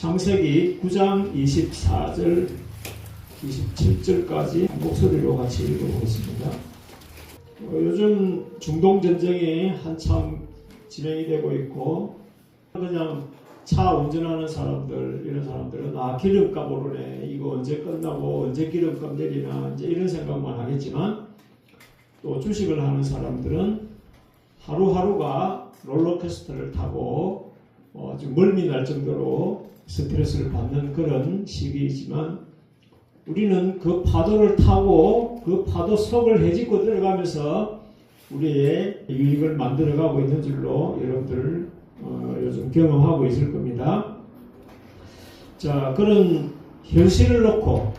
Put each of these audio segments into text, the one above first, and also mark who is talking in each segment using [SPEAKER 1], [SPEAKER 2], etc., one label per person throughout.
[SPEAKER 1] 창세기 9장 24절 27절까지 한 목소리로 같이 읽어보겠습니다. 요즘 중동 전쟁이 한참 진행이 되고 있고, 그냥 차 운전하는 사람들, 이런 사람들은 기름값 오르네, 이거 언제 끝나고 언제 기름값 내리나 이제 이런 생각만 하겠지만, 또 주식을 하는 사람들은 하루하루가 롤러코스터를 타고 좀 멀미 날 정도로 스트레스를 받는 그런 시기이지만, 우리는 그 파도를 타고 그 파도 속을 헤집고 들어가면서 우리의 유익을 만들어가고 있는 줄로 여러분들 요즘 경험하고 있을 겁니다. 자, 그런 현실을 놓고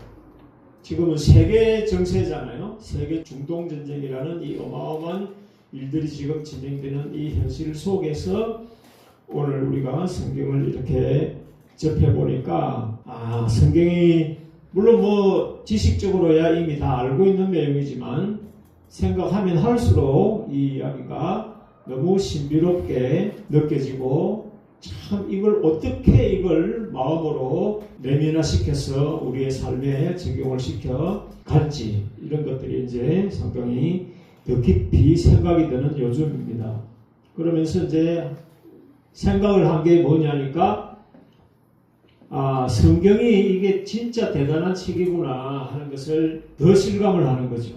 [SPEAKER 1] 지금은 세계 정세잖아요. 세계 중동 전쟁이라는 이 어마어마한 일들이 지금 진행되는 이 현실 속에서 오늘 우리가 성경을 이렇게 접해보니까, 성경이 물론 지식적으로야 이미 다 알고 있는 내용이지만 생각하면 할수록 이 이야기가 너무 신비롭게 느껴지고, 참 이걸 어떻게 이걸 마음으로 내면화시켜서 우리의 삶에 적용을 시켜 갈지, 이런 것들이 이제 상당히 더 깊이 생각이 드는 요즘입니다. 그러면서 이제 생각을 한 게 뭐냐니까, 성경이 이게 진짜 대단한 책이구나 하는 것을 더 실감을 하는 거죠.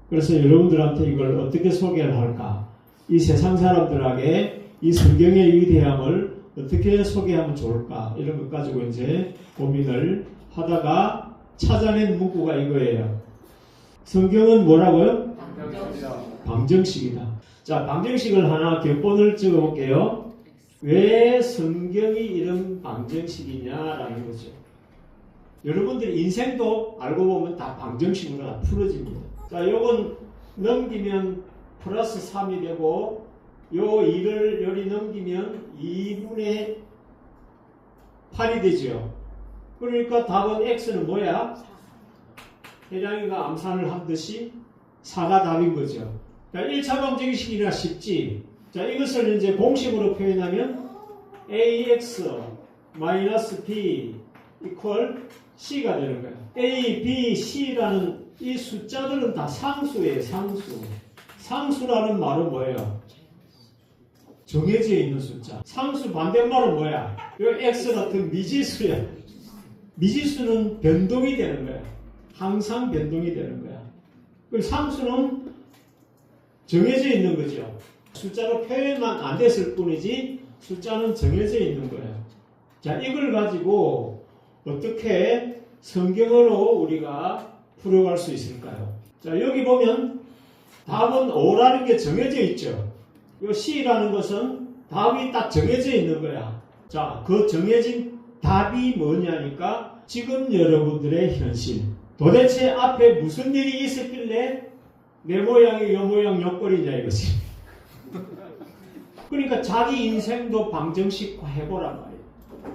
[SPEAKER 1] 그래서 여러분들한테 이걸 어떻게 소개를 할까? 이 세상 사람들에게 이 성경의 위대함을 어떻게 소개하면 좋을까? 이런 것 가지고 이제 고민을 하다가 찾아낸 문구가 이거예요. 성경은 뭐라고요? 방정식이다. 자, 방정식을 하나 격본을 적어볼게요. 왜 성경이 이런 방정식이냐라는 거죠. 여러분들 인생도 알고 보면 다 방정식으로 다 풀어집니다. 자, 요건 넘기면 플러스 3이 되고, 요 2를 요리 넘기면 2분의 8이 되죠. 그러니까 답은 x는 뭐야? 혜량이가 암산을 한 듯이 4가 답인 거죠. 자, 1차 방정식이라 쉽지. 자, 이것을 이제 공식으로 표현하면 ax b equal c가 되는 거예요. a, b, c라는 이 숫자들은 다 상수예요. 상수. 상수라는 말은 뭐예요? 정해져 있는 숫자. 상수 반대말은 뭐야? 이 x 같은 미지수야. 미지수는 변동이 되는 거야. 항상 변동이 되는 거야. 그리고 상수는 정해져 있는 거죠. 숫자로 표현만 안 됐을 뿐이지 숫자는 정해져 있는 거예요. 자, 이걸 가지고 어떻게 성경으로 우리가 풀어갈 수 있을까요? 자, 여기 보면 답은 O라는 게 정해져 있죠. 이 C라는 것은 답이 딱 정해져 있는 거야. 자, 그 정해진 답이 뭐냐니까 지금 여러분들의 현실. 도대체 앞에 무슨 일이 있었길래 내 모양이 요 모양 요 꼴이냐 이거지. 그러니까 자기 인생도 방정식화 해보란 말이에요.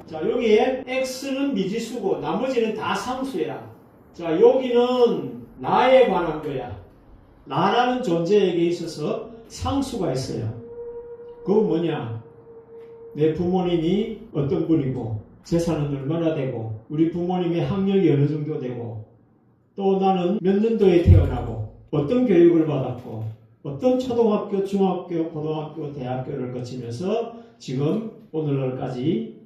[SPEAKER 1] 자, 여기에 x는 미지수고 나머지는 다 상수야. 자, 여기는 나에 관한 거야. 나라는 존재에게 있어서 상수가 있어요. 그건 뭐냐? 내 부모님이 어떤 분이고, 재산은 얼마나 되고, 우리 부모님의 학력이 어느 정도 되고, 또 나는 몇 년도에 태어나고, 어떤 교육을 받았고, 어떤 초등학교, 중학교, 고등학교, 대학교를 거치면서 지금 오늘날까지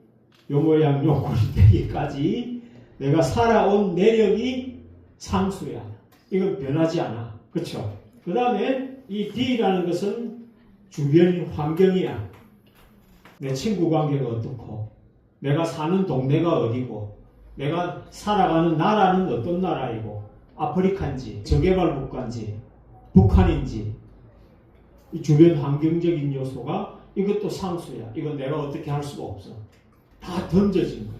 [SPEAKER 1] 요 모양 요 꼴이 되기까지 내가 살아온 내력이 상수야. 이건 변하지 않아. 그렇죠? 그 다음에 이 D라는 것은 주변 환경이야. 내 친구 관계가 어떻고, 내가 사는 동네가 어디고, 내가 살아가는 나라는 어떤 나라이고, 아프리카인지, 저개발 국가인지, 북한인지, 이 주변 환경적인 요소가 이것도 상수야. 이건 내가 어떻게 할 수가 없어. 다 던져진 거야.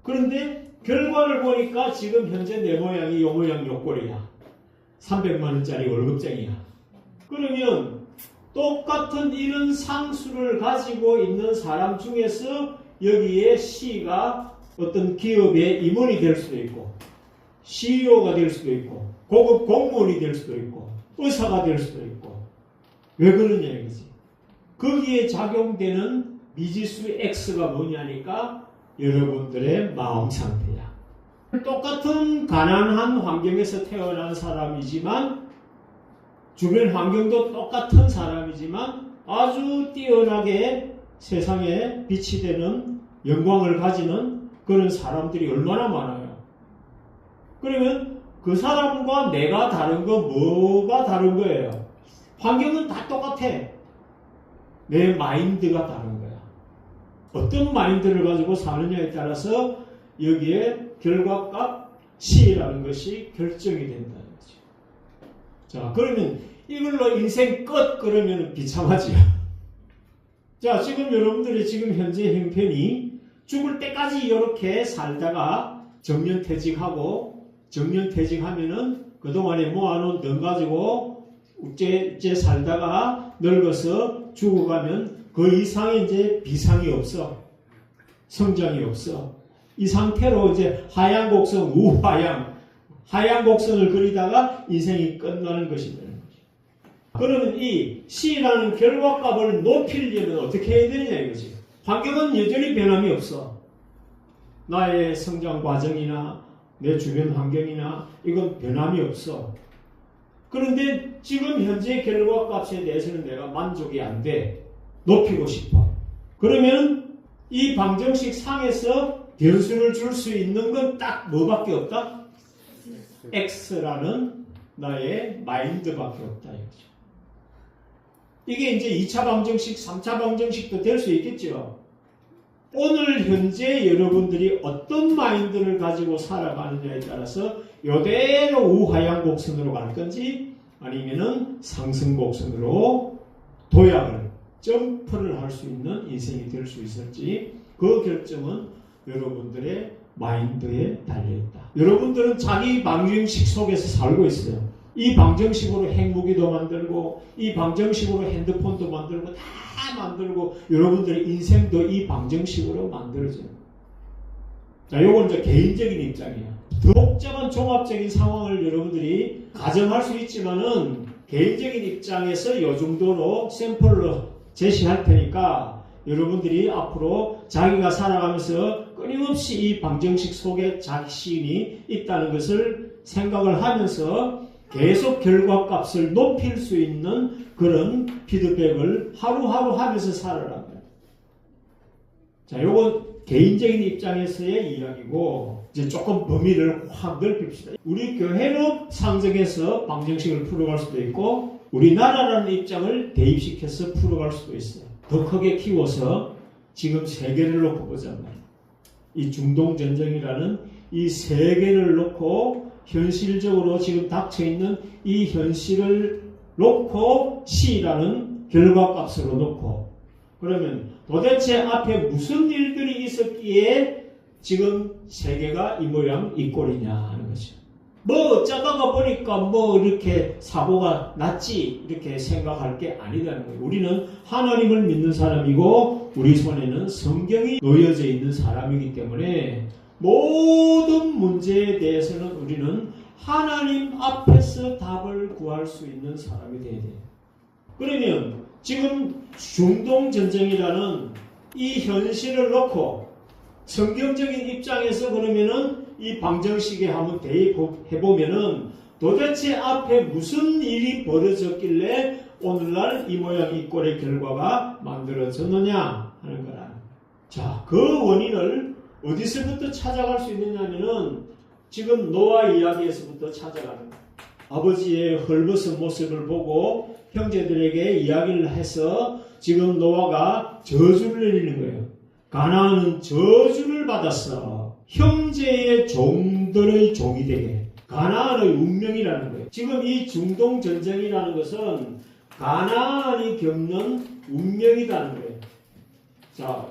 [SPEAKER 1] 그런데 결과를 보니까 지금 현재 내 모양이 요 모양 요 꼴이야. 300만 원짜리 월급쟁이야. 그러면 똑같은 이런 상수를 가지고 있는 사람 중에서 여기에 C가 어떤 기업의 임원이 될 수도 있고, CEO가 될 수도 있고, 고급 공무원이 될 수도 있고, 의사가 될 수도 있고. 왜 그러냐 이거지. 거기에 작용되는 미지수 X가 뭐냐니까 여러분들의 마음 상태야. 똑같은 가난한 환경에서 태어난 사람이지만 주변 환경도 똑같은 사람이지만 아주 뛰어나게 세상에 빛이 되는 영광을 가지는 그런 사람들이 얼마나 많아요. 그러면 그 사람과 내가 다른 거 뭐가 다른 거예요? 환경은 다 똑같아. 내 마인드가 다른 거야. 어떤 마인드를 가지고 사느냐에 따라서 여기에 결과값 C라는 것이 결정이 된다는 거죠. 자, 그러면 이걸로 인생 끝 그러면 비참하지요. 자, 지금 여러분들이 지금 현재 형편이 죽을 때까지 이렇게 살다가 정년퇴직하고 정년퇴직하면은 그동안에 모아놓은 돈 가지고 우째 살다가 늙어서 죽어가면 그 이상의 이제 비상이 없어. 성장이 없어. 이 상태로 이제 하양 곡선, 우하양, 하양 곡선을 그리다가 인생이 끝나는 것이다. 그러면 이 C라는 결과값을 높이려면 어떻게 해야 되느냐 이거지. 환경은 여전히 변함이 없어. 나의 성장 과정이나 내 주변 환경이나 이건 변함이 없어. 그런데 지금 현재 결과값에 대해서는 내가 만족이 안 돼. 높이고 싶어. 그러면 이 방정식 상에서 변수를 줄 수 있는 건 딱 뭐밖에 없다? X라는 나의 마인드밖에 없다 이거죠. 이게 이제 2차 방정식, 3차 방정식도 될 수 있겠죠. 오늘 현재 여러분들이 어떤 마인드를 가지고 살아가느냐에 따라서 이대로 우하향 곡선으로 갈 건지 아니면은 상승 곡선으로 도약을, 점프를 할 수 있는 인생이 될 수 있을지 그 결정은 여러분들의 마인드에 달려있다. 여러분들은 자기 방정식 속에서 살고 있어요. 이 방정식으로 핵무기도 만들고 이 방정식으로 핸드폰도 만들고 다 만들고 여러분들의 인생도 이 방정식으로 만들어져요. 자, 요건 이제 개인적인 입장이야. 더 복잡한 종합적인 상황을 여러분들이 가정할 수 있지만은 개인적인 입장에서 요 정도로 샘플로 제시할 테니까 여러분들이 앞으로 자기가 살아가면서 끊임없이 이 방정식 속에 자기 시인이 있다는 것을 생각을 하면서 계속 결과값을 높일 수 있는 그런 피드백을 하루하루 하면서 살아라고요. 자, 요건 개인적인 입장에서의 이야기고 이제 조금 범위를 확 넓힙시다. 우리 교회로 상정해서 방정식을 풀어갈 수도 있고 우리나라라는 입장을 대입시켜서 풀어갈 수도 있어요. 더 크게 키워서 지금 세계를 놓고 보자면 이 중동전쟁이라는 이 세계를 놓고 현실적으로 지금 닥쳐있는 이 현실을 놓고 C라는 결과값으로 놓고 그러면 도대체 앞에 무슨 일들이 있었기에 지금 세계가 이 모양 이 꼴이냐 하는 거죠. 뭐 어쩌다가 보니까 뭐 이렇게 사고가 났지 이렇게 생각할 게 아니라는 거예요. 우리는 하나님을 믿는 사람이고 우리 손에는 성경이 놓여져 있는 사람이기 때문에 모든 문제에 대해서는 우리는 하나님 앞에서 답을 구할 수 있는 사람이 되어야 돼요. 그러면 지금 중동전쟁이라는 이 현실을 놓고 성경적인 입장에서 그러면은 이 방정식에 한번 대입해보면은 도대체 앞에 무슨 일이 벌어졌길래 오늘날 이 모양 이 꼴의 결과가 만들어졌느냐 하는 거라. 자, 그 원인을 어디서부터 찾아갈 수 있느냐면은 지금 노아 이야기에서부터 찾아가는 거예요. 아버지의 헐벗은 모습을 보고 형제들에게 이야기를 해서 지금 노아가 저주를 내리는 거예요. 가나안은 저주를 받았어. 형제의 종들의 종이 되게. 가나안의 운명이라는 거예요. 지금 이 중동 전쟁이라는 것은 가나안이 겪는 운명이라는 거예요. 자,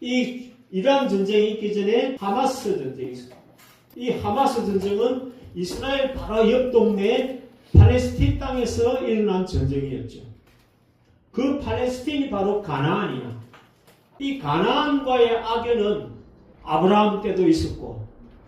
[SPEAKER 1] 이 이란 전쟁이 있기 전에 하마스 전쟁이 있어요. 이 하마스 전쟁은 이스라엘 바로 옆 동네 팔레스틴 땅에서 일어난 전쟁이었죠. 그 팔레스틴이 바로 가나안이야. 이 가나안과의 악연은 아브라함 때도 있었고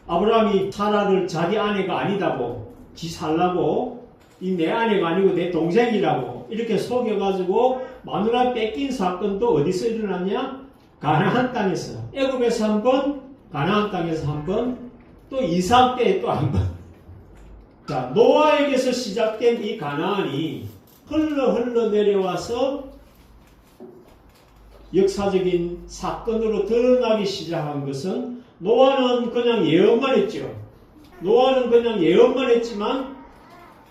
[SPEAKER 1] 아브라함이 사라를 자기 아내가 아니다고 지 살라고 이 내 아내가 아니고 내 동생이라고 이렇게 속여가지고 마누라 뺏긴 사건도 어디서 일어났냐? 가나안 땅에서. 애굽에서 한번 가나안 땅에서 한 번, 또 이삭 때에 또 한 번. 자, 노아에게서 시작된 이 가나안이 흘러 내려와서 역사적인 사건으로 드러나기 시작한 것은 노아는 그냥 예언만 했죠. 노아는 그냥 예언만 했지만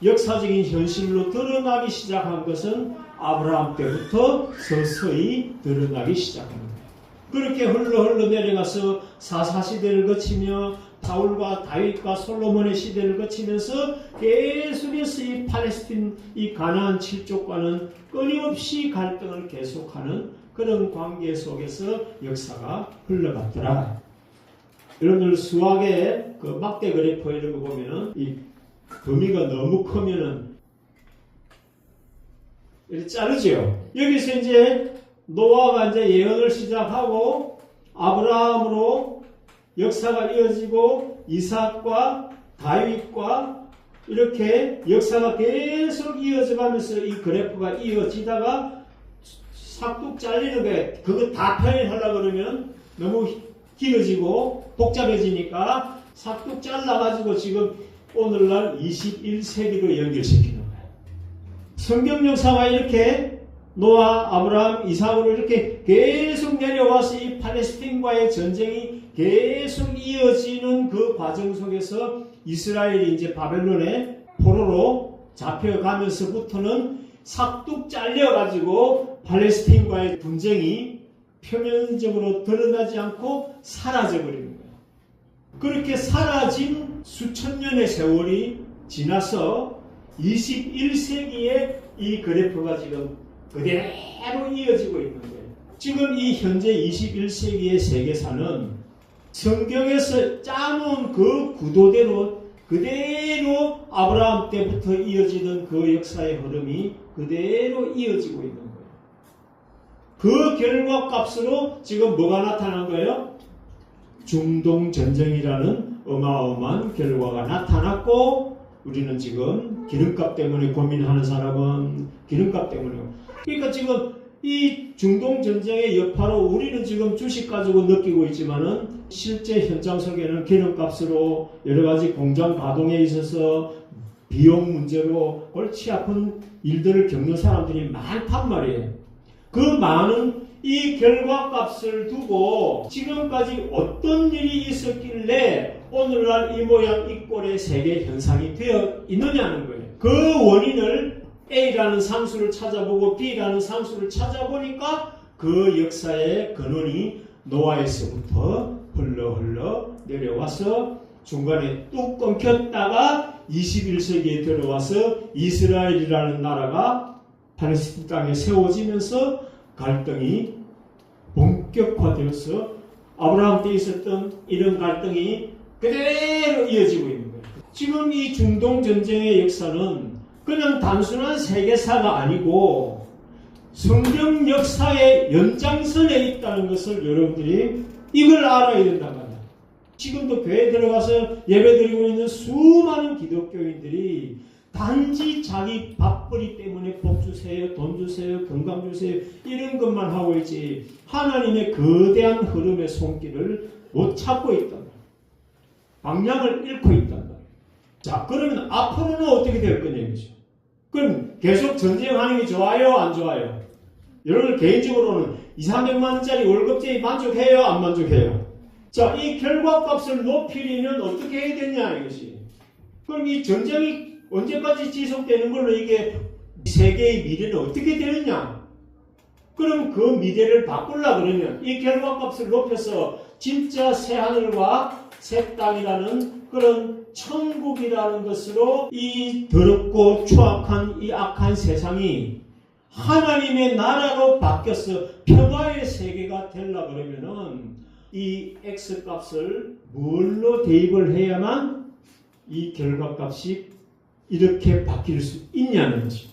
[SPEAKER 1] 역사적인 현실로 드러나기 시작한 것은 아브라함 때부터 서서히 드러나기 시작합니다. 그렇게 흘러 내려가서 사사시대를 거치며 사울과 다윗과 솔로몬의 시대를 거치면서 계속해서 이 팔레스틴, 이 가나안 7족과는 끊임없이 갈등을 계속하는 그런 관계 속에서 역사가 흘러갔더라. 여러분들 수학의 그 막대 그래프 이런 거 보면은 이 범위가 너무 크면은 이렇게 자르죠. 여기서 이제 노아가 이제 예언을 시작하고 아브라함으로 역사가 이어지고 이삭과 다윗과 이렇게 역사가 계속 이어져 가면서 이 그래프가 이어지다가 싹둑 잘리는 거예요. 그거 다 표현하려고 그러면 너무 길어지고 복잡해지니까 싹둑 잘라가지고 지금 오늘날 21세기로 연결시키는 거예요. 성경 역사가 이렇게 노아, 아브라함, 이삭으로 이렇게 계속 내려와서 이 팔레스틴과의 전쟁이 계속 이어지는 그 과정 속에서 이스라엘이 이제 바벨론의 포로로 잡혀가면서부터는 싹둑 잘려가지고 팔레스틴과의 분쟁이 표면적으로 드러나지 않고 사라져버리는 거예요. 그렇게 사라진 수천 년의 세월이 지나서 21세기에 이 그래프가 지금 그대로 이어지고 있는 거예요. 지금 이 현재 21세기의 세계사는 성경에서 짜놓은 그 구도대로 그대로 아브라함 때부터 이어지던 그 역사의 흐름이 그대로 이어지고 있는 거예요. 그 결과값으로 지금 뭐가 나타난 거예요? 중동 전쟁이라는 어마어마한 결과가 나타났고 우리는 지금 기름값 때문에 고민하는 사람은 기름값 때문에 그러니까 지금 이 중동 전쟁의 여파로 우리는 지금 주식 가지고 느끼고 있지만은 실제 현장 속에는 기름값으로 여러 가지 공장 가동에 있어서 비용 문제로 골치 아픈 일들을 겪는 사람들이 많단 말이에요. 그 많은 이 결과값을 두고 지금까지 어떤 일이 있었길래 오늘날 이 모양 이 꼴의 세계 현상이 되어 있느냐는 거예요. 그 원인을 A라는 상수를 찾아보고 B라는 상수를 찾아보니까 그 역사의 근원이 노아에서부터 흘러 내려와서 중간에 뚝 끊겼다가 21세기에 들어와서 이스라엘이라는 나라가 팔레스틴 땅에 세워지면서 갈등이 본격화되어서 아브라함 때 있었던 이런 갈등이 그대로 이어지고 있는 거예요. 지금 이 중동 전쟁의 역사는 그냥 단순한 세계사가 아니고 성경 역사의 연장선에 있다는 것을 여러분들이 이걸 알아야 된단 말이에요. 지금도 교회에 들어가서 예배드리고 있는 수많은 기독교인들이 단지 자기 밥벌이 때문에 복 주세요, 돈 주세요, 건강 주세요 이런 것만 하고 있지 하나님의 거대한 흐름의 손길을 못 찾고 있단 말이에요. 방향을 잃고 있단 말이에요. 자, 그러면 앞으로는 어떻게 될 거냐 이거죠. 그럼 계속 전쟁하는 게 좋아요? 안 좋아요? 여러분 개인적으로는 200~300만 원짜리 월급제에 만족해요? 안 만족해요? 자, 이 결과값을 높이려면 어떻게 해야 되냐 이것이. 그럼 이 전쟁이 언제까지 지속되는 걸로 이게 세계의 미래는 어떻게 되느냐? 그럼 그 미래를 바꾸려고 그러면 이 결과값을 높여서 진짜 새하늘과 새 땅이라는 그런 천국이라는 것으로 이 더럽고 추악한 이 악한 세상이 하나님의 나라로 바뀌어서 평화의 세계가 되려고 그러면은 이 X값을 뭘로 대입을 해야만 이 결과값이 이렇게 바뀔 수 있냐는 거죠.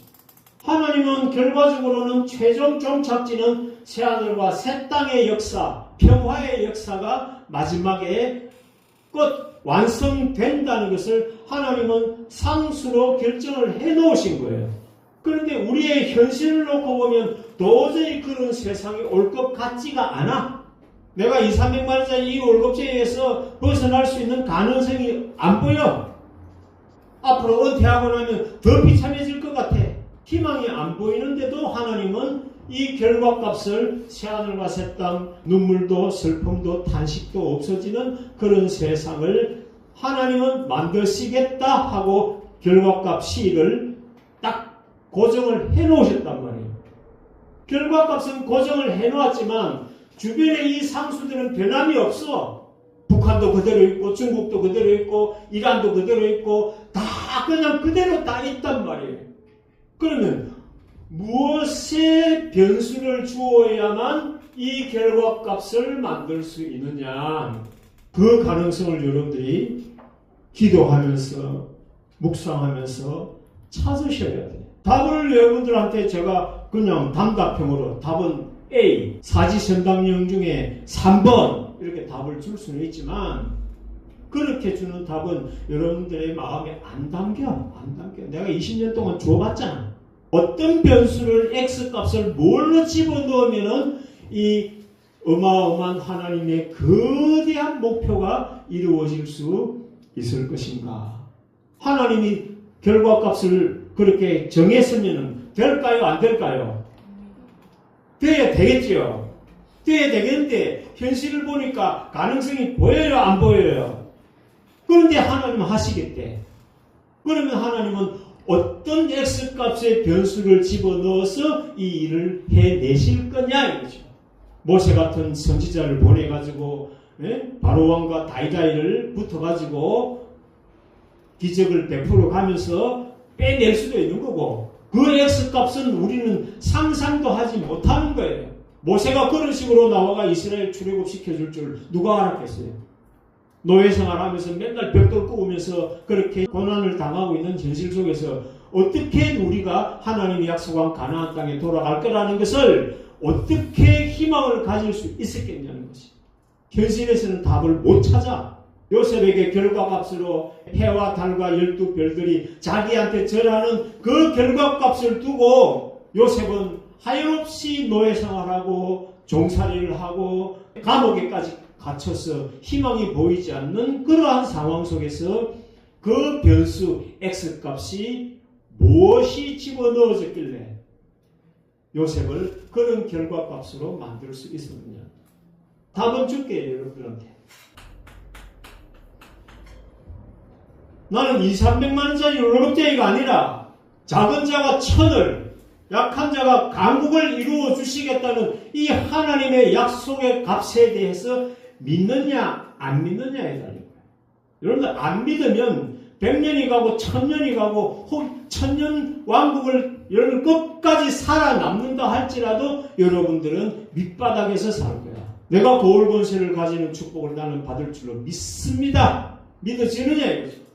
[SPEAKER 1] 하나님은 결과적으로는 최종 종착지는 새하늘과 새 땅의 역사, 평화의 역사가 마지막에 끝 완성된다는 것을 하나님은 상수로 결정을 해놓으신 거예요. 그런데 우리의 현실을 놓고 보면 도저히 그런 세상이 올 것 같지가 않아. 내가 2, 300만 원짜리 이 월급제에서 벗어날 수 있는 가능성이 안 보여. 앞으로 은퇴하고 나면 더 비참해질 것 같아. 희망이 안 보이는데도 하나님은 이 결과값을 새하늘과 새 땅, 눈물도 슬픔도 탄식도 없어지는 그런 세상을 하나님은 만드시겠다 하고 결과값 시를 딱 고정을 해놓으셨단 말이에요. 결과값은 고정을 해놓았지만 주변의 이 상수들은 변함이 없어. 북한도 그대로 있고 중국도 그대로 있고 이란도 그대로 있고 다 그냥 그대로 다 있단 말이에요. 그러면 무엇에 변수를 주어야만 이 결과값을 만들 수 있느냐, 그 가능성을 여러분들이 기도하면서 묵상하면서 찾으셔야 돼요. 답을 여러분들한테 제가 그냥 단답형으로 답은 A, 사지선답형 중에 3번 이렇게 답을 줄 수는 있지만 그렇게 주는 답은 여러분들의 마음에 안 담겨. 내가 20년 동안 줘봤잖아. 어떤 변수를 X값을 뭘로 집어넣으면은 이 어마어마한 하나님의 거대한 목표가 이루어질 수 있을 것인가. 하나님이 결과값을 그렇게 정했으면 될까요? 안 될까요? 돼야 되겠지요. 돼야 되겠는데 현실을 보니까 가능성이 보여요? 안 보여요? 그런데 하나님은 하시겠대. 그러면 하나님은 어떤 X값의 변수를 집어넣어서 이 일을 해내실 거냐 이거죠. 모세 같은 선지자를 보내가지고 바로왕과 다이다이를 붙어가지고 기적을 베풀어 가면서 빼낼 수도 있는 거고 그 X값은 우리는 상상도 하지 못하는 거예요. 모세가 그런 식으로 나와가 이스라엘 출애굽시켜줄 줄 누가 알았겠어요. 노예생활하면서 맨날 벽돌 꾸우면서 그렇게 고난을 당하고 있는 현실 속에서 어떻게 우리가 하나님이 약속한 가나안 땅에 돌아갈 거라는 것을 어떻게 희망을 가질 수 있었겠냐는 것이. 현실에서는 답을 못 찾아. 요셉에게 결과값으로 해와 달과 12별들이 자기한테 절하는 그 결과값을 두고 요셉은 하염없이 노예생활하고 종살이를 하고 감옥에까지 갇혀서 희망이 보이지 않는 그러한 상황 속에서 그 변수 X값이 무엇이 집어넣어졌길래 요셉을 그런 결과값으로 만들 수 있었느냐. 답은 줄게요, 여러분들한테. 나는 2, 300만 원짜리 월급쟁이가 아니라 작은 자가 천을, 약한 자가 강국을 이루어 주시겠다는 이 하나님의 약속의 값에 대해서 믿느냐 안 믿느냐에 달린 거예요. 여러분들 안 믿으면 100년이 가고 1000년이 가고 혹 1000년 왕국을 여러분 끝까지 살아남는다 할지라도 여러분들은 밑바닥에서 살 거야. 내가 보월 권세를 가지는 축복을 나는 받을 줄로 믿습니다. 믿어지느냐 이거죠.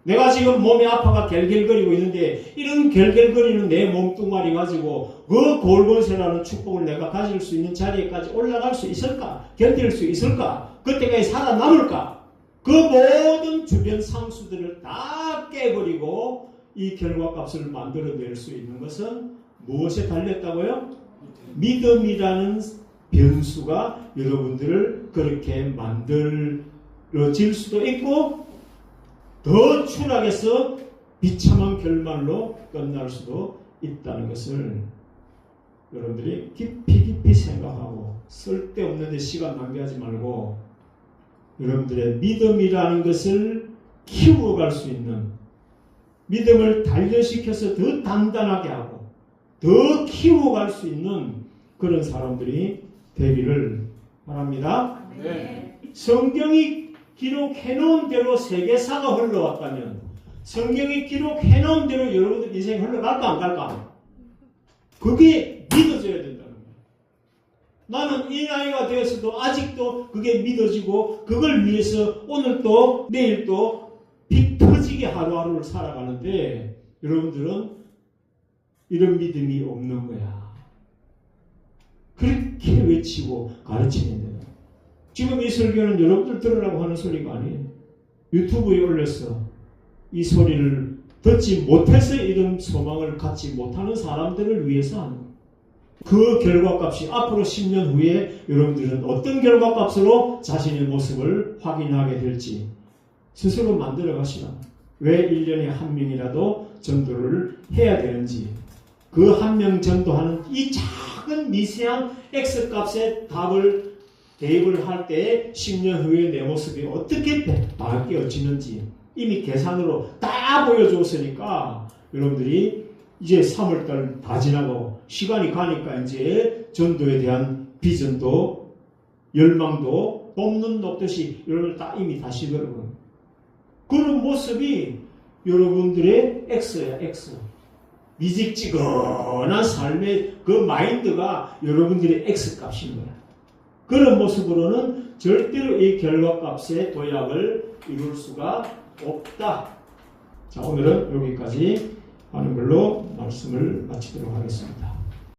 [SPEAKER 1] 내가 지금 몸이 아파가 갤갤거리고 있는데 이런 갤갤거리는 내 몸뚱아리 가지고 그 골권세라는 축복을 내가 가질 수 있는 자리에까지 올라갈 수 있을까? 견딜 수 있을까? 그때까지 살아남을까? 그 모든 주변 상수들을 다 깨버리고 이 결과값을 만들어낼 수 있는 것은 무엇에 달렸다고요? 믿음이라는 변수가 여러분들을 그렇게 만들어질 수도 있고 더 추락해서 비참한 결말로 끝날 수도 있다는 것을 여러분들이 깊이 생각하고 쓸데없는 데 시간 낭비하지 말고 여러분들의 믿음이라는 것을 키워갈 수 있는 믿음을 단련시켜서 더 단단하게 하고 더 키워갈 수 있는 그런 사람들이 되기를 바랍니다.
[SPEAKER 2] 네.
[SPEAKER 1] 성경이 기록해놓은 대로 세계사가 흘러왔다면 성경이 기록해놓은 대로 여러분들 인생이 흘러갈까 안 갈까? 그게 믿어져야 된다는 거예요. 나는 이 나이가 되었어도 아직도 그게 믿어지고 그걸 위해서 오늘도 내일도 비 터지게 하루하루를 살아가는데 여러분들은 이런 믿음이 없는 거야. 그렇게 외치고 가르치는데 지금 이 설교는 여러분들 들으라고 하는 소리가 아니에요. 유튜브에 올렸어. 이 소리를 듣지 못해서 이런 소망을 갖지 못하는 사람들을 위해서 하는 거예요. 그 결과값이 앞으로 10년 후에 여러분들은 어떤 결과값으로 자신의 모습을 확인하게 될지 스스로 만들어 가시라. 왜 1년에 한 명이라도 전도를 해야 되는지, 그 한 명 전도하는 이 작은 미세한 X값의 답을 대입을 할 때 10년 후에 내 모습이 어떻게 바뀌어지는지 이미 계산으로 다 보여줬으니까 여러분들이 이제 3월달 다 지나고 시간이 가니까 이제 전도에 대한 비전도 열망도 볶는 녹듯이 여러분들 다 이미 다 시더라고요. 그런 모습이 여러분들의 X야, X. 미직지근한 삶의 그 마인드가 여러분들의 X값인 거야. 그런 모습으로는 절대로 이 결과값의 도약을 이룰 수가 없다. 자, 오늘은 여기까지 하는 걸로 말씀을 마치도록 하겠습니다.